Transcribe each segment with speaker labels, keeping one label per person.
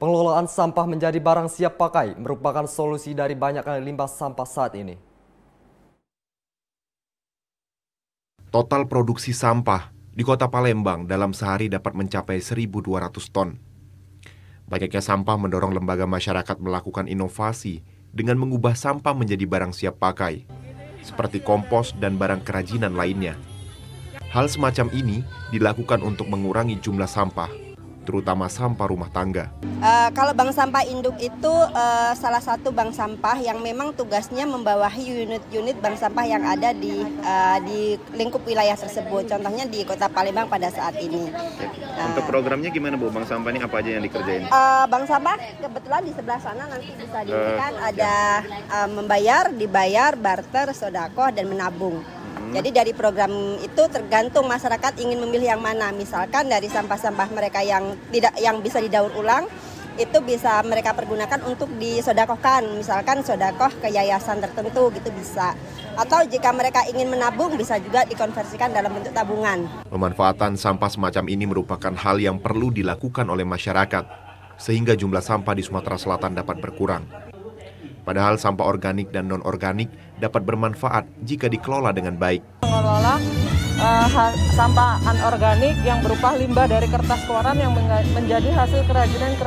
Speaker 1: Pengelolaan sampah menjadi barang siap pakai merupakan solusi dari banyaknya limbah sampah saat ini.
Speaker 2: Total produksi sampah di Kota Palembang dalam sehari dapat mencapai 1.200 ton. Banyaknya sampah mendorong lembaga masyarakat melakukan inovasi dengan mengubah sampah menjadi barang siap pakai, seperti kompos dan barang kerajinan lainnya. Hal semacam ini dilakukan untuk mengurangi jumlah sampah, terutama sampah rumah tangga.
Speaker 3: Kalau bank sampah induk itu salah satu bank sampah yang memang tugasnya membawahi unit-unit bank sampah yang ada di lingkup wilayah tersebut. Contohnya di Kota Palembang pada saat ini.
Speaker 4: Untuk programnya gimana Bu? Bank sampah ini apa aja yang dikerjain?
Speaker 3: Bank sampah kebetulan di sebelah sana nanti bisa dilihat ada membayar, dibayar, barter, sodakoh, dan menabung. Jadi dari program itu tergantung masyarakat ingin memilih yang mana. Misalkan dari sampah-sampah mereka yang bisa didaur ulang, itu bisa mereka pergunakan untuk disodakohkan. Misalkan sodakoh ke yayasan tertentu gitu bisa. Atau jika mereka ingin menabung bisa juga dikonversikan dalam bentuk tabungan.
Speaker 2: Pemanfaatan sampah semacam ini merupakan hal yang perlu dilakukan oleh masyarakat, sehingga jumlah sampah di Sumatera Selatan dapat berkurang. Padahal sampah organik dan non-organik dapat bermanfaat jika dikelola dengan baik.
Speaker 5: Mengelola sampah anorganik yang berupa limbah dari kertas koran yang menjadi hasil kerajinan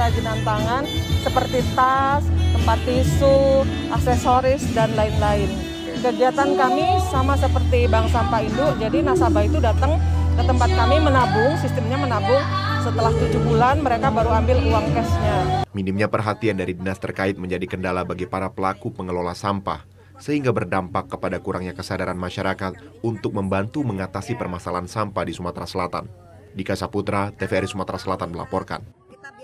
Speaker 5: tangan seperti tas, tempat tisu, aksesoris, dan lain-lain. Kegiatan kami sama seperti Bank Sampah Induk, jadi nasabah itu datang ke tempat kami menabung, sistemnya menabung. Setelah 7 bulan mereka baru ambil uang cashnya.
Speaker 2: Minimnya perhatian dari dinas terkait menjadi kendala bagi para pelaku pengelola sampah, sehingga berdampak kepada kurangnya kesadaran masyarakat untuk membantu mengatasi permasalahan sampah di Sumatera Selatan. Dika Saputra, TVRI Sumatera Selatan melaporkan.